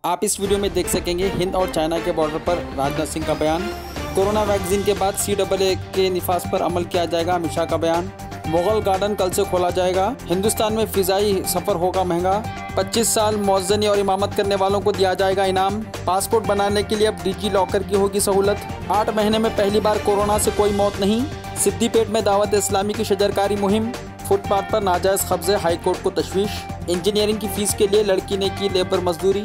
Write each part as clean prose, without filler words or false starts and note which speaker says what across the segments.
Speaker 1: आप इस वीडियो में देख सकेंगे हिंद और चाइना के बॉर्डर पर राजनाथ सिंह का बयान। कोरोना वैक्सीन के बाद CAA के निफाज पर अमल किया जाएगा, अमित शाह का बयान। मुगल गार्डन कल से खोला जाएगा। हिंदुस्तान में फिजाई सफ़र होगा महंगा। 25 साल मौज़नी और इमामत करने वालों को दिया जाएगा इनाम। पासपोर्ट बनाने के लिए अब डिजी लॉकर की होगी सहूलत। 8 महीने में पहली बार कोरोना से कोई मौत नहीं। सिद्दीपेट में दावत इस्लामी की शजरकारी मुहिम। फुटपाथ पर नाजायज़ कब्जे, हाईकोर्ट को तशवीश। इंजीनियरिंग की फ़ीस के लिए लड़की ने की लेबर मजदूरी।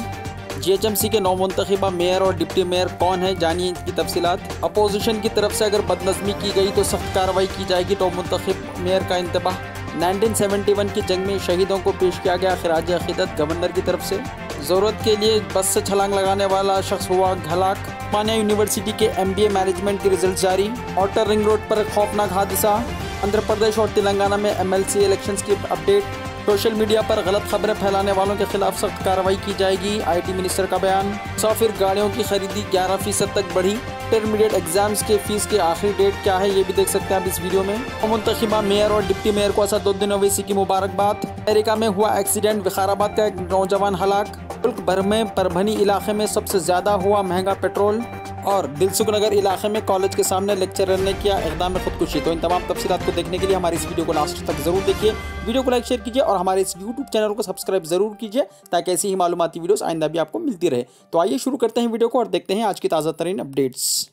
Speaker 1: GHMC के नौमुंतखबा मेयर और डिप्टी मेयर कौन है, जानिए इनकी तफसीलात। अपोजिशन की तरफ से अगर बदनज़मी की गई तो सख्त कार्रवाई की जाएगी, नौमुंतखब मेयर का इंतबाह। 1971 की जंग में शहीदों को पेश किया गया खिराज अक़ीदत गवर्नर की तरफ से। ज़रूरत के लिए बस से छलांग लगाने वाला शख्स हुआ हलाक। उस्मानिया यूनिवर्सिटी के MBA मैनेजमेंट के रिजल्ट जारी। आउटर रिंग रोड पर खौफनाक हादसा। आंध्र प्रदेश और तेलंगाना में MLC इलेक्शंस की अपडेट। सोशल मीडिया पर गलत खबरें फैलाने वालों के खिलाफ सख्त कार्रवाई की जाएगी, IT मिनिस्टर का बयान। मुसाफिर गाड़ियों की खरीदी 11% तक बढ़ी। इंटरमीडिएट एग्जाम्स के फीस की आखिरी डेट क्या है, ये भी देख सकते हैं आप इस वीडियो में। मुंतखबा मेयर और डिप्टी मेयर को असदुद्दीन ओवैसी की मुबारकबाद। अमेरिका में हुआ एक्सीडेंट, विकाराबाद का एक नौजवान हलाक। मुल्क भर में परभनी इलाके में सबसे ज़्यादा हुआ महंगा पेट्रोल। और दिलसुख नगर इलाके में कॉलेज के सामने लेक्चरर ने किया इक़दाम में खुदकुशी। तो इन तमाम तफसीलात को देखने के लिए हमारी इस वीडियो को लास्ट तक ज़रूर देखिए। वीडियो को लाइक शेयर कीजिए और हमारे इस YouTube चैनल को सब्सक्राइब ज़रूर कीजिए ताकि ऐसी ही मालूमाती वीडियोस आइंदा भी आपको मिलती रहे। तो आइए शुरू करते हैं वीडियो को और देखते हैं आज की ताज़ा तरीन अपडेट्स।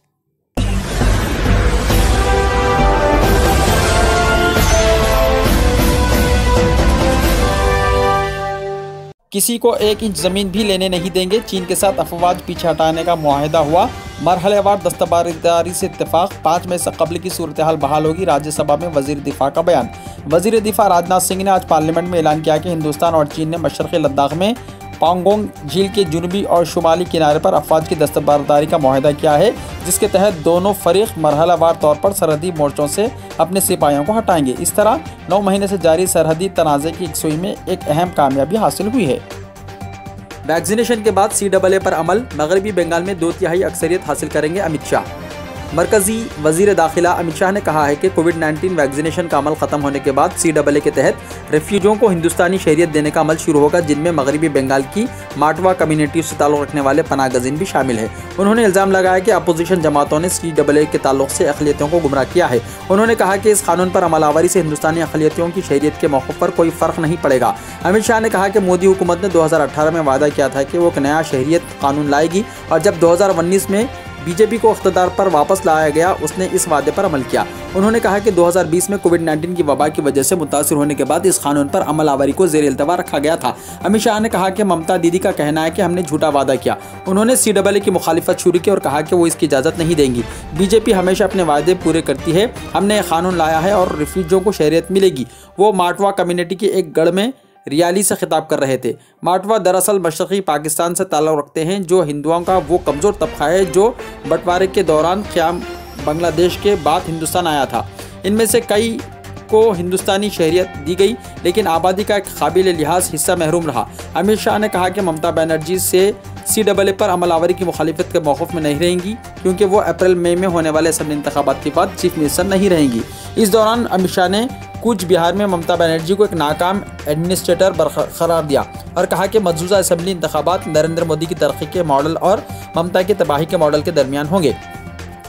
Speaker 1: किसी को 1 इंच ज़मीन भी लेने नहीं देंगे, चीन के साथ अफवाज पीछे हटाने का मुआहिदा हुआ। मरहलेवार दस्तबरदारी से इत्तेफाक। 5 मई से कब्ल की सूरत हाल बहाल होगी, राज्यसभा में वज़ीर दिफा का बयान। वज़ीर दिफा राजनाथ सिंह ने आज पार्लियामेंट में ऐलान किया कि हिंदुस्तान और चीन ने मशरक़ी लद्दाख में पांगोंग झील के जनूबी और शुमाली किनारे पर अफवाज की दस्तबरदारी का मुआहिदा किया है, जिसके तहत दोनों फरीक मरहलावार तौर पर सरहदी मोर्चों से अपने सिपाहियों को हटाएंगे। इस तरह 9 महीने से जारी सरहदी तनाज़े की यकसुई में एक अहम कामयाबी हासिल हुई है। वैक्सीनेशन के बाद CAA पर अमल। मगरबी बंगाल में 2/3 अक्सरियत हासिल करेंगे, अमित शाह। मरकज़ी वज़ीर दाखिला अमित शाह ने कहा है कि कोविड-19 वैक्सीनेशन का अमल ख़त्म होने के बाद CAA के तहत रेफ्यूजियों को हिंदुस्तानी शहरियत देने का अमल शुरू होगा, जिनमें मगरबी बंगाल की माटवा कम्युनिटी से ताल्लुक़ रखने वाले पनाह गज़ीन भी शामिल है। उन्होंने इल्ज़ाम लगाया कि अपोजिशन जमातों ने CAA के ताल्लुक़ से अक़लियतों को गुमराह किया है। उन्होंने कहा कि इस कानून पर अमलावरी से हिंदुस्तानी अक़लियतों की शहरियत के मौक़िफ़ पर कोई फ़र्क नहीं पड़ेगा। अमित शाह ने कहा कि मोदी हुकूमत ने 2018 में वादा किया था कि वो एक नया शहरियत कानून लाएगी और जब 2019 में BJP को इख्तियार पर वापस लाया गया, उसने इस वादे पर अमल किया। उन्होंने कहा कि 2020 में कोविड-19 की वबा की वजह से मुतासिर होने के बाद इस कानून पर अमलावरी को ज़ेर इल्तवा रखा गया था। अमित शाह ने कहा कि ममता दीदी का कहना है कि हमने झूठा वादा किया। उन्होंने CAA की मुखालिफत शुरू की और कहा कि वो इसकी इजाज़त नहीं देंगी। BJP हमेशा अपने वादे पूरे करती है। हमने एक कानून लाया है और रिफ्यूजियों को शहरियत मिलेगी। वो माटवा कम्युनिटी के एक गढ़ में रियाली से खिताब कर रहे थे। माटवा दरअसल मशरक़ी पाकिस्तान से ताल्लुक़ रखते हैं, जो हिंदुओं का वो कमज़ोर तबका है जो बंटवारे के दौरान क़याम बांग्लादेश के बाद हिंदुस्तान आया था। इनमें से कई को हिंदुस्तानी शहरियत दी गई, लेकिन आबादी का एक काबिल लिहाज हिस्सा महरूम रहा। अमित शाह ने कहा कि ममता बनर्जी से CAA पर अमलावरी की मुखालिफत के मौक़िफ़ में नहीं रहेंगी, क्योंकि वो अप्रैल मई में होने वाले असेंबली इंतखाबात के बाद चीफ मिनिस्टर नहीं रहेंगी। इस दौरान अमित शाह ने कूच बिहार में ममता बनर्जी को एक नाकाम एडमिनिस्ट्रेटर करार दिया और कहा कि मौजूदा असेंबली इंतखाबात नरेंद्र मोदी की तरक्की के मॉडल और ममता की तबाही के मॉडल के दरमियान होंगे।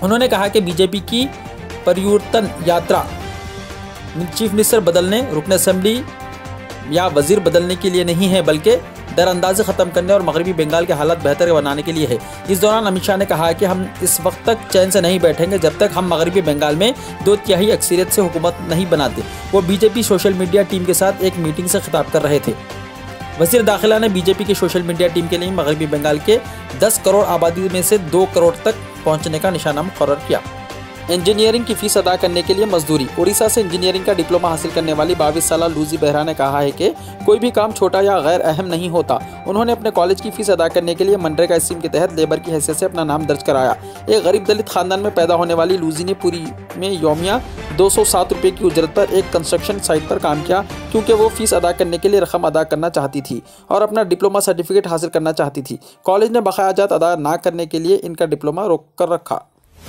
Speaker 1: उन्होंने कहा कि BJP की परिवर्तन यात्रा चीफ मिनिस्टर बदलने, रुकन असेंबली या वज़ीर बदलने के लिए नहीं है, बल्कि दरअंदाज़ी ख़त्म करने और मगरबी बंगाल के हालात बेहतर बनाने के लिए है। इस दौरान अमित शाह ने कहा कि हम इस वक्त तक चैन से नहीं बैठेंगे जब तक हम मगरबी बंगाल में 2/3 अक्सरियत से हुकूमत नहीं बनाते। वो BJP सोशल मीडिया टीम के साथ एक मीटिंग से खिताब कर रहे थे। वज़ीर दाखिला ने BJP की सोशल मीडिया टीम के लिए मगरबी बंगाल के 10 करोड़ आबादी में से 2 करोड़ तक पहुँचने का निशाना मुकर्रर किया। इंजीनियरिंग की फ़ीस अदा करने के लिए मजदूरी। उड़ीसा से इंजीनियरिंग का डिप्लोमा हासिल करने वाली 22 साला लूजी बेहरा ने कहा है कि कोई भी काम छोटा या गैर अहम नहीं होता। उन्होंने अपने कॉलेज की फ़ीस अदा करने के लिए मनरेगा स्कीम के तहत लेबर की हैसियत से अपना नाम दर्ज कराया। एक गरीब दलित खानदान में पैदा होने वाली लूजी ने पूरी में यौमिया 207 रुपये की उजरत पर एक कंस्ट्रक्शन साइट पर काम किया, क्योंकि वो फ़ीस अदा करने के लिए रकम अदा करना चाहती थी और अपना डिप्लोमा सर्टिफिकेट हासिल करना चाहती थी। कॉलेज ने बकायाजात अदा ना करने के लिए इनका डिप्लोमा रोक कर रखा।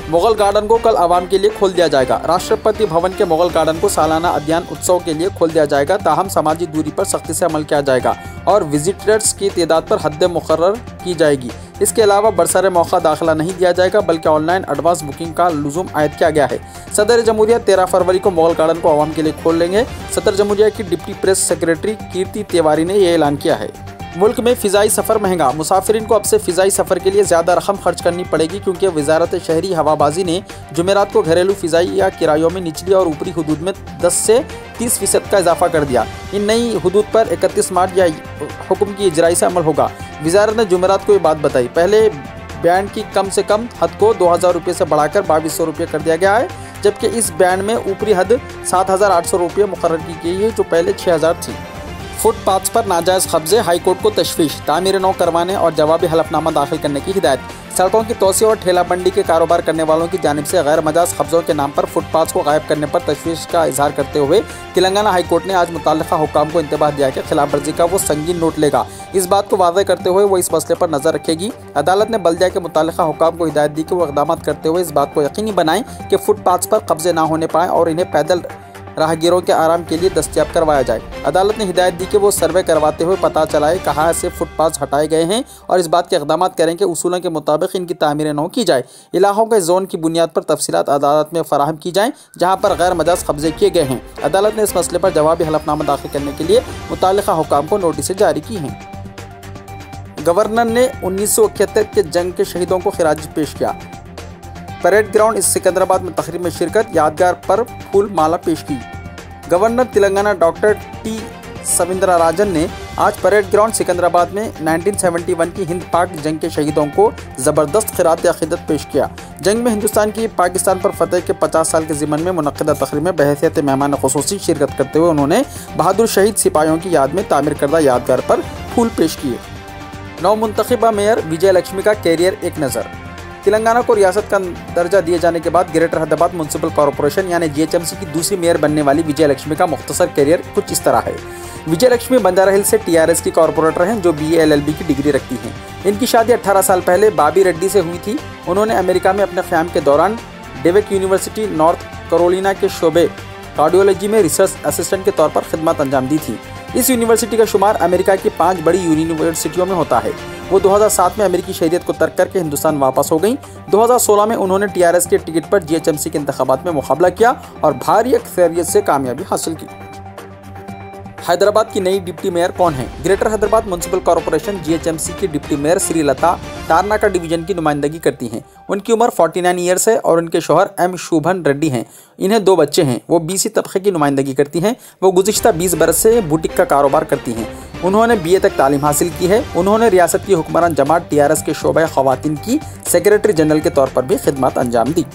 Speaker 1: मुगल गार्डन को कल आवाम के लिए खोल दिया जाएगा। राष्ट्रपति भवन के मुगल गार्डन को सालाना अध्ययन उत्सव के लिए खोल दिया जाएगा, ताहम सामाजिक दूरी पर सख्ती से अमल किया जाएगा और विजिटर्स की तादाद पर हद मुकर्रर की जाएगी। इसके अलावा बरसरे मौका दाखिला नहीं दिया जाएगा, बल्कि ऑनलाइन एडवांस बुकिंग का लुज़ुम आयद किया गया है। सदर जमहूरिया 13 फरवरी को मुगल गार्डन को आवाम के लिए खोल लेंगे। सदर जमहूरिया की डिप्टी प्रेस सेक्रेटरी कीर्ति तिवारी ने यह ऐलान किया है। मुल्क में फ़िज़ाई सफ़र महंगा। मुसाफिरीन को अब से फ़िज़ाई सफ़र के लिए ज़्यादा रकम खर्च करनी पड़ेगी, क्योंकि वजारत शहरी हवाबाजी ने जुमेरात को घरेलू फ़िज़ाई या किरायों में निचली और ऊपरी हदूद में 10 से 30% का इजाफा कर दिया। इन नई हदूद पर 31 मार्च या हुक्म की इजराई से अमल होगा। वजारत ने जुमेरात को ये बात बताई। पहले बैंड की कम से कम हद को 2000 रुपये से बढ़ाकर 2200 रुपये कर दिया गया है, जबकि इस बैंड में ऊपरी हद 7800 रुपये मुकर्रर की गई है, जो पहले 6000 थी। फुटपाथ्स पर नाजायज़ कब्जे, हाईकोर्ट को तशवीश। तामीर नौ करवाने और जवाबी हलफनामा दाखिल करने की हिदायत। सड़कों की तोसी और ठेला मंडी के कारोबार करने वालों की जानिब से गैर मजाज कब्जों के नाम पर फुटपाथ्स को गायब करने पर तशवीश का इजहार करते हुए तेलंगाना हाईकोर्ट ने आज मुतल्लिका हुक्काम को इंतबाह दिया कि खिलाफ वर्जी का वो संगीन नोट लेगा। इस बात को वाज़ेह करते हुए वो इस मसले पर नज़र रखेगी। अदालत ने बल्दिया के मुतल्लिका हुक्काम को हिदायत दी कि वो इक़दाम करते हुए इस बात को यकीनी बनाएं कि फुटपाथ्स पर कब्जे ना होने पाएँ और इन्हें पैदल राहगीरों के आराम के लिए दस्तयाब करवाया जाए। अदालत ने हिदायत दी कि वो सर्वे करवाते हुए पता चलाए कहाँ से फुटपाथ हटाए गए हैं और इस बात के इक़दाम करें कि उसूलों के मुताबिक इनकी तामीर नौ की जाए। इलाकों के जोन की बुनियाद पर तफसीलात अदालत में फराहम की जाएँ जहाँ पर गैर मजाज कब्जे किए गए हैं। अदालत ने इस मसले पर जवाबी हलफनामा दाखिल करने के लिए मुतल्लिका हुक्काम को नोटिस जारी की हैं। गवर्नर ने 1971 के जंग के शहीदों को खिराज पेश किया। परेड ग्राउंड इस सिकंदराबाद में तकरीब में शिरकत, यादगार पर फूल माला पेश की। गवर्नर तेलंगाना डॉक्टर टी सविंद्राराजन ने आज परेड ग्राउंड सिकंदराबाद में 1971 की हिंद पाक जंग के शहीदों को ज़बरदस्त खिरात अक़ीदत पेश किया। जंग में हिंदुस्तान की पाकिस्तान पर फतेह के 50 साल के ज़िमन में मुनक़्क़िदा तक़रीब में बहैसियत मेहमान ख़ुसूसी शिरकत करते हुए उन्होंने बहादुर शहीद सिपाहियों की याद में तामीर करदा यादगार पर फूल पेश किए। नौ मुंतखबा मेयर विजय लक्ष्मी का कैरियर एक नज़र। तेलंगाना को रियासत का दर्जा दिए जाने के बाद ग्रेटर हैदराबाद म्यूनसिपल कॉरपोरेशन यानी GHMC की दूसरी मेयर बनने वाली विजय लक्ष्मी का मुख्तसर कैरियर कुछ इस तरह है। विजय लक्ष्मी बंजारा हिल्स से TRS की कॉरपोरेटर हैं, जो BA LLB की डिग्री रखती हैं। इनकी शादी 18 साल पहले बाबी रेड्डी से हुई थी। उन्होंने अमेरिका में अपने क़याम के दौरान डेवेक यूनिवर्सिटी नॉर्थ कैरोलिना के शोबे कार्डियोलॉजी में रिसर्च असिस्टेंट के तौर पर खिदमत अंजाम दी थी। इस यूनिवर्सिटी का शुमार अमेरिका की 5 बड़ी यूनिवर्सिटियों में होता है। वो 2007 में अमेरिकी शहरियत को तर्क करके हिंदुस्तान वापस हो गई। 2016 में उन्होंने TRS के टिकट पर GHMC के इंतखाबात में मुकाबला किया और भारी अक्सरियत से कामयाबी हासिल की। हैदराबाद की नई डिप्टी मेयर कौन है? Greater Hyderabad municipal corporation GHMC की deputy mayor Srilatha Tarnaka division की नुमाइंदगी करती हैं। उनकी उम्र 49 ईयर्स है और उनके शौहर M शुभन रेड्डी हैं। इन्हें 2 बच्चे हैं। वो BC तबके की नुमाइंदगी करती हैं। वो गुज़िश्ता 20 बरस से बुटीक का कारोबार करती हैं। उन्होंने BA तक तालीम हासिल की है। उन्होंने रियासत की हुक्मरान जमात TRS के शोबे ख़वातीन की सेक्रेटरी जनरल के तौर पर भी खिदमत अंजाम दी।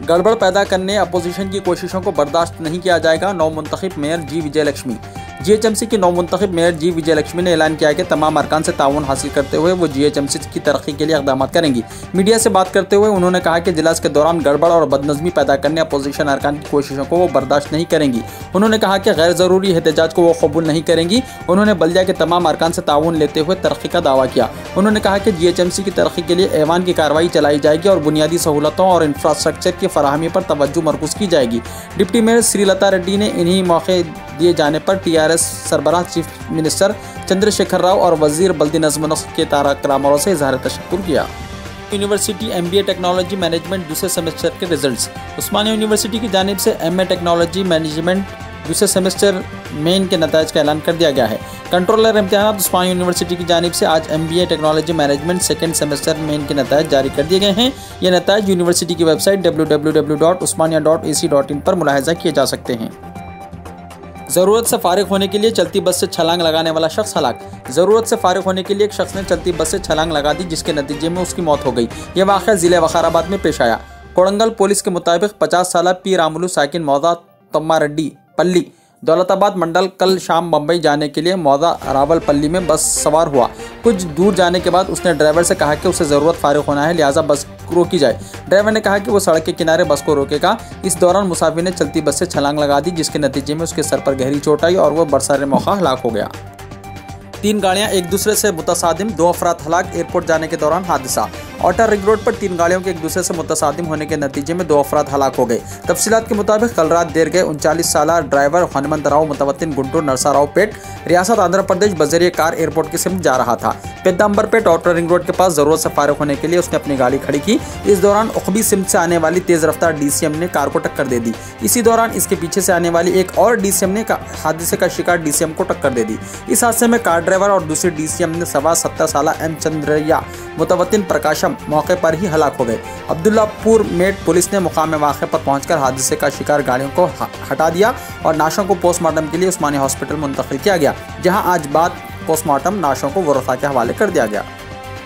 Speaker 1: गड़बड़ पैदा करने अपोजिशन की कोशिशों को बर्दाश्त नहीं किया जाएगा। नौ मुंतखब मेयर G विजय लक्ष्मी। GHMC की नौ मुंतखब मेयर G विजय लक्ष्मी ने ऐलान किया कि तमाम अरकान से ताउन हासिल करते हुए वो GHMC की तरक्की के लिए इक़दाम करेंगी। मीडिया से बात करते हुए उन्होंने कहा कि इजलास के दौरान गड़बड़ और बदनज़मी पैदा करने अपोजिशन अरकान की कोशिशों को वो बर्दाश्त नहीं करेंगी। उन्होंने कहा कि गैर ज़रूरी एहतजाज को वो कबूल नहीं करेंगी। उन्होंने बल्दिया के तमाम अरकान से ताउन लेते हुए तरक्की का दावा किया। उन्होंने कहा कि GHMC की तरक्की के लिए ऐवान की कार्रवाई चलाई जाएगी और बुनियादी सहूलतों और इंफ्रास्ट्रक्चर की फराहमी पर तवज्जो मरकूज़ की जाएगी। डिप्टी मेयर श्रीलता रेड्डी ने इन्हीं मौके दिए जाने पर TRS सरबराह चीफ मिनिस्टर चंद्रशेखर राव और वजीर बल्दी नज़्म व नस्क के तारक रामाराव से इजहार तशक्कुर किया। यूनिवर्सिटी MBA टेक्नोलॉजी मैनेजमेंट दूसरे सेमेस्टर के रिजल्ट्स। उस्मानिया यूनिवर्सिटी की जानिब से MA टेक्नोलॉजी मैनेजमेंट दूसरे सेमेस्टर मेन के नताइज का ऐलान कर दिया गया है। कंट्रोलर इम्तिहानात उस्मानिया यूनिवर्सिटी की जानिब से आज MBA technology management second semester main के नताइज जारी कर दिए गए हैं। ये नताइज यूनिवर्सिटी की वेबसाइट www.usmania.ac.in पर मुलाहिजा किए जा सकते हैं। ज़रूरत से फारिग होने के लिए चलती बस से छलांग लगाने वाला शख्स हलाक। ज़रूरत से फारिग होने के लिए एक शख्स ने चलती बस से छलांग लगा दी, जिसके नतीजे में उसकी मौत हो गई। यह वाक़या ज़िले वखाराबाद में पेश आया। कोड़ंगल पुलिस के मुताबिक 50 साला पी रामुलू साकिन मौदा तम्मारेड्डी पल्ली दौलताबाद मंडल कल शाम बम्बई जाने के लिए मौदा रावलपल्ली में बस सवार हुआ। कुछ दूर जाने के बाद उसने ड्राइवर से कहा कि उसे ज़रूरत फारिग होना है, लिहाजा बस रोकी जाए। ड्राइवर ने कहा कि वो सड़क के किनारे बस को रोकेगा। इस दौरान मुसाफिर ने चलती बस से छलांग लगा दी, जिसके नतीजे में उसके सर पर गहरी चोट आई और वह बरसारे मौका हलाक हो गया। 3 गाड़ियां एक दूसरे से मुतसादिम, 2 अफराद हलाक, एयरपोर्ट जाने के दौरान हादसा। आउटर रिंग रोड पर 3 गाड़ियों के एक दूसरे से मुतसादिम होने के नतीजे में 2 अफराद हलाक हो गए। तफसीलात के मुताबिक कल रात देर गए 39 साला ड्राइवर हनुमंतराव मुतवत्तिन गुंटूर नरसारावपेट रियासत आंध्र प्रदेश बजरिए कार एयरपोर्ट की सिमत जा रहा था। पेद्दांबरपेट आउटर रिंग रोड के पास जरूरत से फारिग होने के लिए उसने अपनी गाड़ी खड़ी की। इस दौरान उखबी सिमत से आने वाली तेज रफ्तार DCM ने कार को टक्कर दे दी। इसी दौरान इसके पीछे से आने वाली एक और DCM ने हादसे का शिकार DCM को टक्कर दे दी। इस हादसे में कार ड्राइवर और दूसरी DCM ने सवा 70 साला M चंद्रैया मुतवत्तिन प्रकाशम मौके पर ही हलाक हो गए। अब्दुल्लापुर मेट पुलिस ने मुकाम वाक़े पर पहुंचकर हादसे का शिकार गाड़ियों को हटा दिया और नाशों को पोस्टमार्टम के लिए उस्मानी हॉस्पिटल मुंतकिल किया गया, जहां आज बाद पोस्टमार्टम नाशों को वरसा के हवाले कर दिया गया।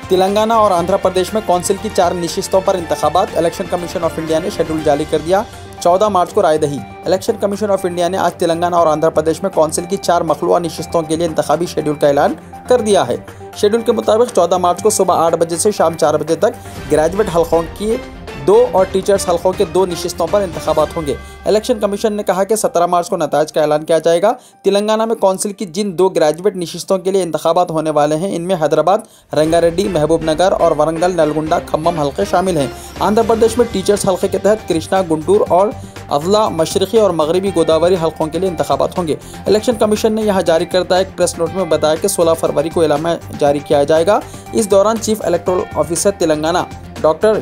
Speaker 1: तेलंगाना और आंध्र प्रदेश में कौंसिल की 4 नशिस्तों पर इंतखाबात। इलेक्शन कमीशन ऑफ इंडिया ने शेड्यूल जारी कर दिया। 14 मार्च को रायदही। इलेक्शन कमीशन ऑफ इंडिया ने आज तेलंगाना और आंध्र प्रदेश में कौंसिल की 4 मखलूआ नशिस्तों के लिए इंतखाबी शेड्यूल का ऐलान कर दिया है। शेड्यूल के मुताबिक 14 मार्च को सुबह 8 बजे से शाम 4 बजे तक ग्रेजुएट हल्कों की 2 और टीचर्स हल्कों के 2 नशिस्तों पर इंतखाबात होंगे। इलेक्शन कमीशन ने कहा कि 17 मार्च को नताज का ऐलान किया जाएगा। तेलंगाना में कौंसिल की जिन 2 ग्रेजुएट नशिस्तों के लिए इंतखाबात होने वाले हैं, इनमें हैदराबाद, रंगारेड्डी, महबूबनगर और वरंगल, नलगुंडा, खम्मम हल्के शामिल हैं। आंध्र प्रदेश में टीचर्स हल्के के तहत कृष्णा, गुंटूर और अवला, मशरक़ी और मगरबी गोदावरी हल्कों के लिए इंतखाबात होंगे। इलेक्शन कमीशन ने यहाँ जारी करता एक प्रेस नोट में बताया कि 16 फरवरी को एलान जारी किया जाएगा। इस दौरान chief electoral officer Telangana doctor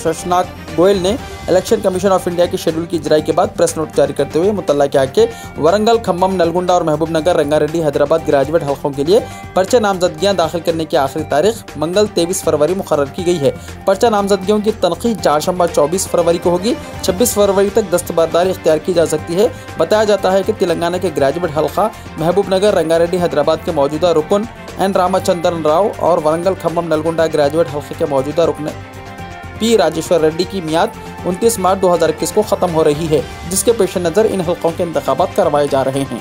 Speaker 1: Shashank Goel ने इलेक्शन कमीशन ऑफ इंडिया की शेड्यूल की इजराई के बाद प्रेस नोट जारी करते हुए मुतल्ला किया कि वरंगल, खम्मम, नलगुंडा और महबूबनगर, रंगारेड्डी, हैदराबाद ग्रेजुएट हल्कों के लिए पर्चा नामजदगियां दाखिल करने की आखिरी तारीख मंगल 23 फरवरी मुकर्रर की गई है। पर्चा नामजदगियों की तनकीद चारशंबा 24 फरवरी को होगी। 26 फरवरी तक दस्तबरदारी इख्तियार की जा सकती है। बताया जाता है कि तेलंगाना के ग्रेजुएट हल्का महबूबनगर, रंगारेड्डी, हैदराबाद के मौजूदा रुकन N रामचंद्रन राव और वरंगल, खम्मम, नलगुंडा ग्रेजुएट हल्के के मौजूदा रुकन P राजेश्वर रेड्डी की मियाद 29 मार्च 2021 को ख़त्म हो रही है, जिसके पेश नज़र इन हल्कों के इंतखाबात करवाए जा रहे हैं।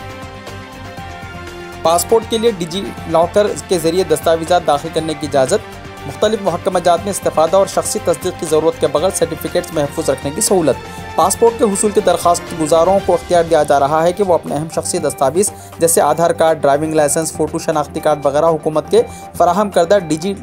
Speaker 1: पासपोर्ट के लिए डिजी लॉकर के जरिए दस्तावेज़ात दाखिल करने की इजाज़त। मुख्तलिफ महकमात में इस्तेफ़ादा और शख्सी तस्दीक की ज़रूरत के बगैर सर्टिफिकेट्स महफूज रखने की सहूलत। पासपोर्ट के हुसूल के दरख्वास्त गुजारों को इख्तियार दिया जा रहा है कि वो अपने अहम शख्सी दस्तावेज़ जैसे Aadhaar card, driving licence, photo शनाख्ती कार्ड वगैरह हुकूमत के फराहम करदा डिजी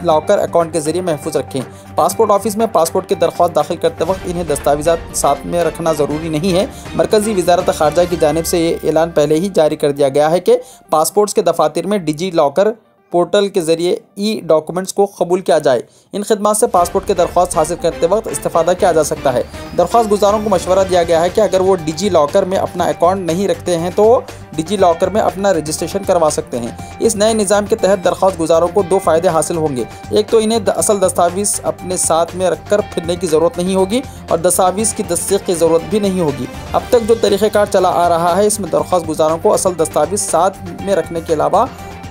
Speaker 1: लॉकर अकाउंट के जरिए महफूज रखें। पासपोर्ट ऑफिस में पासपोर्ट की दरख्वास्त दाखिल करते वक्त इन्हें दस्तावेज़ात साथ में रखना ज़रूरी नहीं है। मरकज़ी वज़ारत ख़ारजा की जानिब से ये ऐलान पहले ही जारी कर दिया गया है कि पासपोर्ट्स के दफातर में डिजी लॉकर पोर्टल के जरिए डॉक्यूमेंट्स को कबूल किया जाए। इन खदमात से पासपोर्ट की दरख्वास्त हासिल करते वक्त इस्तेफ़ादा किया जा सकता है। दरख्वास्त गुजारों को मशवरा दिया गया है कि अगर वो डिजी लॉकर में अपना अकाउंट नहीं रखते हैं तो डिजी लॉकर में अपना रजिस्ट्रेशन करवा सकते हैं। इस नए निज़ाम के तहत दरख्वास्त गुजारों को 2 फ़ायदे हासिल होंगे। एक तो इन्हें असल दस्तावेज़ अपने साथ में रखकर फिरने की ज़रूरत नहीं होगी और दस्तावेज़ की तस्दीक की ज़रूरत भी नहीं होगी। अब तक जो तरीक़ेकार चला आ रहा है, इसमें दरख्वास्त गुजारों को असल दस्तावेज़ साथ में रखने के अलावा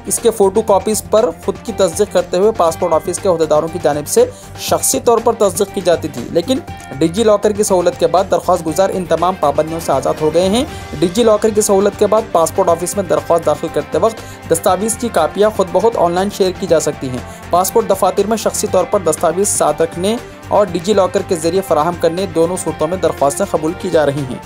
Speaker 1: इसके फ़ोटो कॉपीज़ पर ख़ुद की तस्दीक करते हुए पासपोर्ट ऑफिस के अहदेदारों की जानिब से शख्सी तौर पर तस्दीक की जाती थी। लेकिन डिजी लॉकर की सहूलत के बाद दरख्वास्त गुजार इन तमाम पाबंदियों से आज़ाद हो गए हैं। डिजी लॉकर की सहूलत के बाद पासपोर्ट ऑफिस में दरख्वास्त दाखिल करते वक्त दस्तावेज़ की कापियाँ खुद ब खुद ऑनलाइन शेयर की जा सकती हैं। पासपोर्ट दफातर में शख्सी तौर पर दस्तावेज़ साथ रखने और डिजी लॉकर के ज़रिए फ़राहम करने दोनों सूरतों में दरख्वास्तें कबूल की जा रही हैं।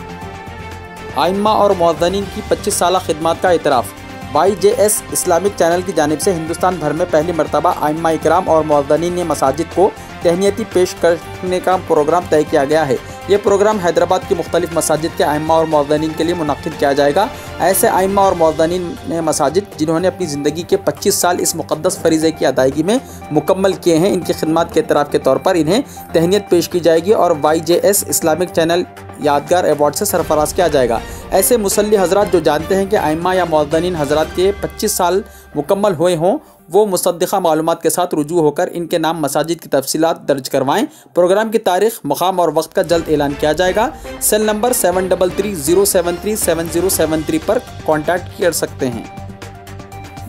Speaker 1: आइम्मा और मुअज़्ज़िनीन की 25 साला खिदमात का एतराफ़। YJS इस्लामिक चैनल की जानिब से हिंदुस्तान भर में पहली मरतबा आइम्मा इकराम और मुअज़्ज़िनीन ने मसाजिद को तहनीती पेश करने का प्रोग्राम तय किया गया है। ये प्रोग्राम हैदराबाद की मुख्तलिफ मसाजिद के आइम्मा और मुअज़्ज़िनीन के लिए मुनक़्क़िद किया जाएगा। ऐसे आइम्मा और मुअज़्ज़िनीन ने मसाजिद जिन्होंने अपनी ज़िंदगी के 25 साल इस मुक़द्दस फ़रीज़े की अदायगी में मुकम्मल किए हैं, इनकी खिदमत के एतराफ़ के तौर पर इन्हें तहनीत पेश की जाएगी और YJS इस्लामिक चैनल यादगार अवार्ड से सरफराज किया जाएगा। ऐसे मुसल्ली हज़रात जो जानते हैं कि आइम्मा या मुअज़्ज़िनीन हज़रात के 25 साल मुकम्मल हुए हों, वो मुसद्दिक़ा मालूमात के साथ रुजू होकर इनके नाम मसाजिद की तफसीलात दर्ज करवाएं। प्रोग्राम की तारीख़, मकाम और वक्त का जल्द ऐलान किया जाएगा। सेल नंबर 7330737073 पर कॉन्टैक्ट कर सकते हैं।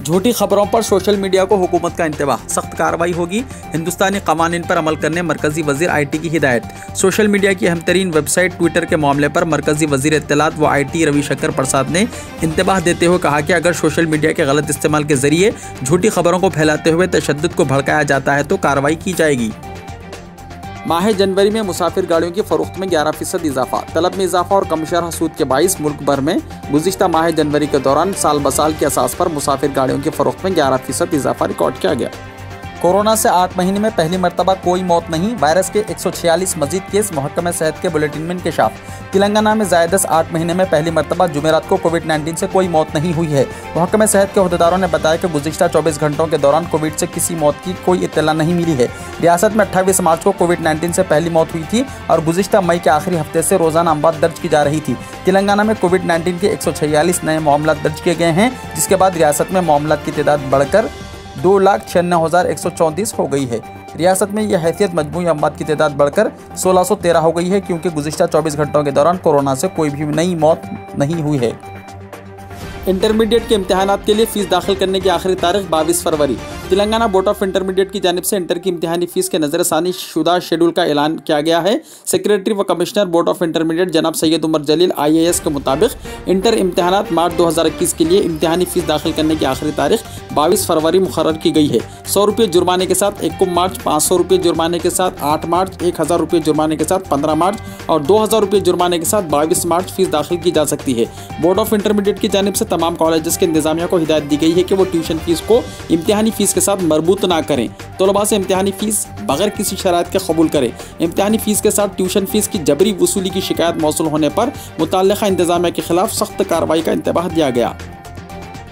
Speaker 1: झूठी खबरों पर सोशल मीडिया को हुकूमत का इंतबाह, सख्त कार्रवाई होगी। हिंदुस्तानी कवानीन पर अमल करने मरकज़ी वज़ीर IT की हिदायत। सोशल मीडिया की अहम तरीन वेबसाइट ट्विटर के मामले पर मरकज़ी वज़ीर इत्तलात व IT रविशंकर प्रसाद ने इंतबाह देते हुए कहा कि अगर सोशल मीडिया के गलत इस्तेमाल के ज़रिए झूठी खबरों को फैलाते हुए तशद्दुद को भड़काया जाता है तो कार्रवाई की जाएगी। माह जनवरी में मुसाफिर गाड़ियों की फरोख्त में 11% इजाफा, तलब में इजाफा और कमशर सूद के बाइस मुल्क भर में गुज़िश्ता माह जनवरी के दौरान साल बसाल के असास पर मुसाफिर गाड़ियों की फरोख्त में 11% इजाफा रिकॉर्ड किया गया। कोरोना से 8 महीने में पहली मरतबा कोई मौत नहीं, वायरस के 146 मजीद केस महकमा सेहत के बुलेटिन में इंकशाफ। तेलंगाना में ज़ायदस 8 महीने में पहली मरतबा जुमेरात को कोविड-19 से कोई मौत नहीं हुई है। महकमा सेहत के अहदेदारों ने बताया कि गुज़िश्ता 24 घंटों के दौरान कोविड से किसी मौत की कोई इत्तला नहीं मिली है। रियासत में 28 मार्च को कोविड-19 से पहली मौत हुई थी और गुज़िश्ता मई के आखिरी हफ्ते से रोज़ाना अमवात दर्ज की जा रही थी। तेलंगाना में कोविड-19 के 146 नए मामला दर्ज किए गए हैं, जिसके बाद रियासत में मामला की तादाद बढ़कर 2,96,134 हो गई है। रियासत में यह हैसियत मजमूई अमवात की तादाद बढ़कर 1,613 हो गई है, क्योंकि गुज़िश्ता 24 घंटों के दौरान कोरोना से कोई भी नई मौत नहीं हुई है। इंटरमीडिएट के इम्तिहानात के लिए फ़ीस दाखिल करने की आखिरी तारीख 22 फरवरी। तेलंगाना बोर्ड ऑफ इंटरमीडिएट की जानिब से इंटर की इम्तिहानी फ़ीस के नज़रसानी शुदा शेड्यूल का ऐलान किया गया है। सेक्रेटरी व कमिश्नर बोर्ड ऑफ इंटरमीडिएट जनाब सैयद उमर जलील IAS के मुताबिक इंटर इम्तिहानात मार्च 2021 के लिए इम्तिहानी फ़ीस दाखिल करने की आखिरी तारीख 22 फरवरी मुकर्रर की गई है। 100 रुपये जुर्माने के साथ 1 मार्च, 500 रुपये जुर्माने के साथ 8 मार्च, 1000 रुपये जुर्माने के साथ 15 मार्च और 2000 रुपये जुर्माने के साथ 22 मार्च फ़ीस दाखिल की जा सकती है। बोर्ड ऑफ इंटरमीडिएट की जानिब से तमाम कॉलेजेस के इंतजामिया को हिदायत दी गई है कि वो ट्यूशन फीस को इम्तिहानी फ़ीस के साथ मरबूत ना करें। तलबा से इम्तिहानी फ़ीस बगैर किसी शराइत के कबूल करें। इम्तिहानी फ़ीस के साथ ट्यूशन फ़ीस की जबरी वसूली की शिकायत मौसूल होने पर मुतल्लिक़ा इंतजामिया के खिलाफ सख्त कार्रवाई का इंतबाह दिया गया।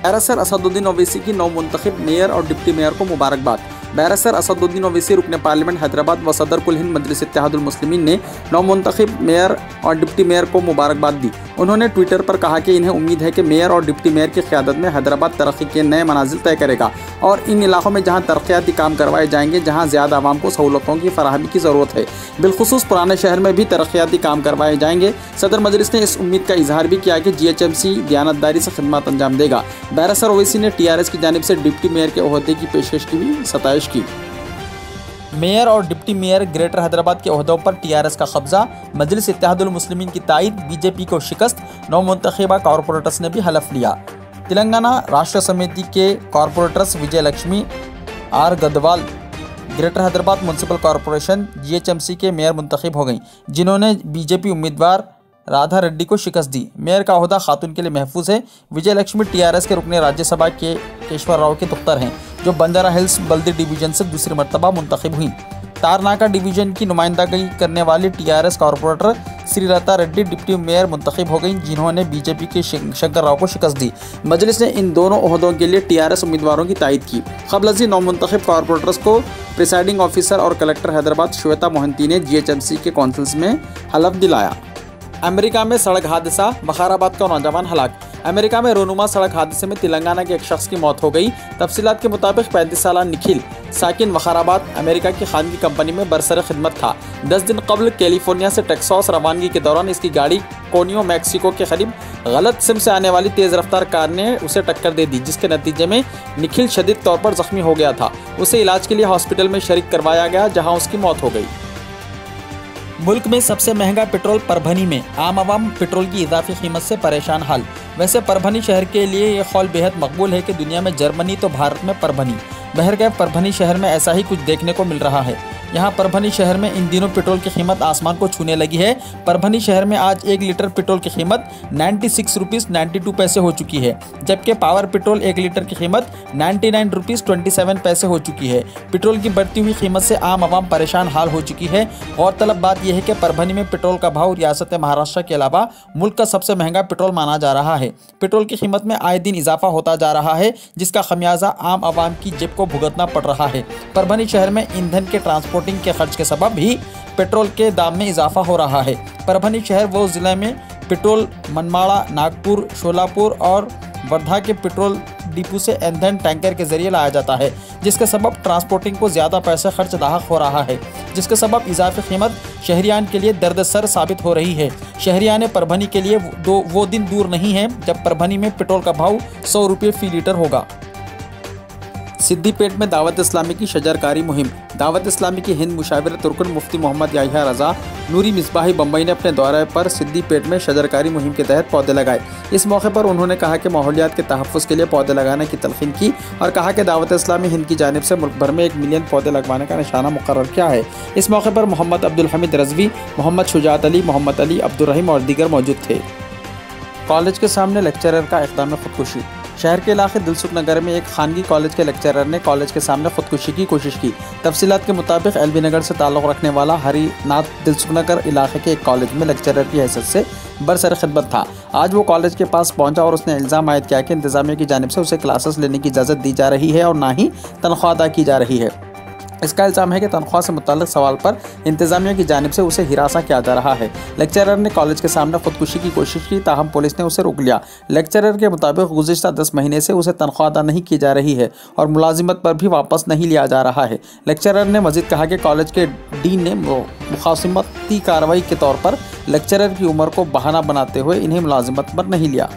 Speaker 1: बैरिस्टर असदुद्दीन ओवैसी की नौ मुंतखब मेयर और डिप्टी मेयर को मुबारकबाद। बैरिस्टर असदुद्दीन ओवैसी रुकन पार्लियामेंट हैदराबाद व सदर कुल हिंद मजलिस इत्तेहादुल मुस्लिमीन ने नौ मुंतखब मेयर और डिप्टी मेयर को मुबारकबाद दी। उन्होंने ट्विटर पर कहा कि इन्हें उम्मीद है कि मेयर और डिप्टी मेयर की क़यादत में हैदराबाद तरक्की के नए मनाजिल तय करेगा और इन इलाकों में जहाँ तरक्याती काम करवाए जाएंगे, जहाँ ज़्यादा आवाम को सहूलतों की फराहमी की ज़रूरत है, बिलखुसूस पुराने शहर में भी तरक्याती काम करवाए जाएंगे। सदर मजलिस ने इस उम्मीद का इजहार भी किया कि GHMC दयानतदारी से खिदमत अंजाम देगा। बैरिस्टर ओवैसी ने TRS की जानिब से डिप्टी मेयर के ओहदे की पेशकश की भी सताइश की। मेयर और डिप्टी मेयर ग्रेटर हैदराबाद के ओहदों पर TRS का कब्जा, मजलिस इत्तेहादुल मुस्लिमीन की तायद, BJP को शिकस्त, नौ मुंतखबा कॉरपोरेटर्स ने भी हलफ लिया। तेलंगाना राष्ट्र समिति के corporators Vijaya Lakshmi R Gadwal greater Hyderabad municipal corporation GHMC के मेयर मुंतखब हो गई, जिन्होंने BJP उम्मीदवार राधा रेड्डी को शिकस्त दी। मेयर का ओहदा खातून के लिए महफूज है। विजय लक्ष्मी TRS के रुकने राज्यसभा के केशवर राव के दुख्तर हैं, जो बंजारा हिल्स बल्दी डिवीजन से दूसरी मरतबा मुंतखब हुई। तारनाका डिवीजन की नुमाइंदगी करने वाली TRS corporator Srilatha Reddy deputy mayor मुंतखब हो गई, जिन्होंने BJP के शंकर राव को शिकस्त दी। मजलिस ने इन दोनों ओहदों के लिए TRS उम्मीदवारों की तायद की। क़ब्ल नौ मुंतखब कॉरपोरेटर्स को प्रिसाइडिंग ऑफिसर और कलेक्टर हैदराबाद श्वेता मोहंती ने GHMC के कौंसिल्स में हलफ दिलाया। अमेरिका में सड़क हादसा, वखाराबाद का नौजवान हलाक। अमेरिका में रोनुमा सड़क हादसे में तेलंगाना के एक शख्स की मौत हो गई। तफसीलात के मुताबिक 35 साला निखिल साकिन वखाराबाद अमेरिका की खानगी कंपनी में बरसर खिदमत था। 10 दिन कबल कैलिफोर्निया से टेक्सास रवानगी के दौरान इसकी गाड़ी कोनियो मैक्सिको के करीब गलत सिम से आने वाली तेज़ रफ्तार कार ने उसे टक्कर दे दी, जिसके नतीजे में निखिल शदीद तौर पर जख्मी हो गया था। उसे इलाज के लिए हॉस्पिटल में शरीक करवाया गया, जहाँ उसकी मौत हो गई। मुल्क में सबसे महंगा पेट्रोल परभनी में, आम आवाम पेट्रोल की इजाफी कीमत से परेशान हाल। वैसे परभनी शहर के लिए ये कौल बेहद मकबूल है कि दुनिया में जर्मनी तो भारत में परभनी। बहरकैफ परभनी शहर में ऐसा ही कुछ देखने को मिल रहा है। यहाँ परभनी शहर में इन दिनों पेट्रोल की कीमत आसमान को छूने लगी है। परभनी शहर में आज 1 लीटर पेट्रोल की कीमत 96 रुपीज़ 92 पैसे हो चुकी है, जबकि पावर पेट्रोल 1 लीटर की कीमत 99 रुपीज़ 27 पैसे हो चुकी है। पेट्रोल की बढ़ती हुई कीमत से आम आवाम परेशान हाल हो चुकी है। गौरतलब बात यह है कि परभनी में पेट्रोल का भाव रियासत महाराष्ट्र के अलावा मुल्क का सबसे महंगा पेट्रोल माना जा रहा है। पेट्रोल की कीमत में आए दिन इजाफा होता जा रहा है, जिसका खमियाजा आम आवाम की जेब को भुगतना पड़ रहा है। परभनी शहर में ईंधन के ट्रांसपोर्टिंग के खर्च के सबब भी पेट्रोल के दाम में इजाफा हो रहा है। परभनी शहर वो ज़िले में पेट्रोल मनमाड़ा, नागपुर, शोलापुर और वर्धा के पेट्रोल डिपो से ईंधन टैंकर के जरिए लाया जाता है, जिसके सबब ट्रांसपोर्टिंग को ज़्यादा पैसे खर्च दाहक हो रहा है, जिसके सबब इजाफी कीमत शहरियान के लिए दर्दसर साबित हो रही है। शहरियान परभनी के लिए वो दिन दूर नहीं है जब परभनी में पेट्रोल का भाव 100 रुपये फ़ी लीटर होगा। सिद्दीपेट में दावत इस्लामी की शजरकारी मुहिम। दावत इस्लामी की हिंद मुशावरत रुकन मुफ्ती मोहम्मद याहिया रज़ा नूरी मिसबाही बम्बई ने अपने दौरे पर सिद्दीपेट में शजरकारी मुहिम के तहत पौधे लगाए। इस मौके पर उन्होंने कहा कि माहौलियात के तहफ़्फ़ुज़ के लिए पौधे लगाने की तलक़ीन की और कहा कि दावत इस्लामी हिंद की जानिब से मुल्क भर में 1 मिलियन पौधे लगवाने का निशाना मुकर्रर किया है। इस मौके पर मोहम्मद अब्दुल हमीद रज़वी, मोहम्मद शुजात अली, मोहम्मद अली, अब्दुल रहीम और दीगर मौजूद थे। कॉलेज के सामने लेक्चरर का इक़दाम खुदकुशी। शहर के इलाके दिलसुख नगर में एक खानगी कॉलेज के लेक्चरर ने कॉलेज के सामने खुदकुशी की कोशिश की। तफसीलात के मुताबिक एलबी नगर से ताल्लुक़ रखने वाला हरीनाथ दिलसुख नगर इलाके के एक कॉलेज में लेक्चरर की हैसियत से बरसर खिदमत था। आज वो कॉलेज के पास पहुंचा और उसने इल्ज़ाम आयद किया कि इंतज़ामिया की जानिब से उसे क्लासेस लेने की इजाज़त दी जा रही है और ना ही तनख्वाह अदा की जा रही है। इसका इल्ज़ाम है कि तनख्वाह से मुताल्लिक़ सवाल पर इंतज़ामिया की जानिब से उसे हिरासा किया जा रहा है। लेक्चरर ने कॉलेज के सामने खुदकुशी की कोशिश की, ताहम पुलिस ने उसे रोक लिया। लेक्चरर के मुताबिक गुज़िश्ता 10 महीने से उसे तनख्वाह अदा नहीं की जा रही है और मुलाजिमत पर भी वापस नहीं लिया जा रहा है। लेक्चरर ने मज़ीद कहा कि कॉलेज के डीन ने मुखासिमती कार्रवाई के तौर पर लेक्चरर की उम्र को बहाना बनाते हुए इन्हें मुलाजिमत पर नहीं लिया।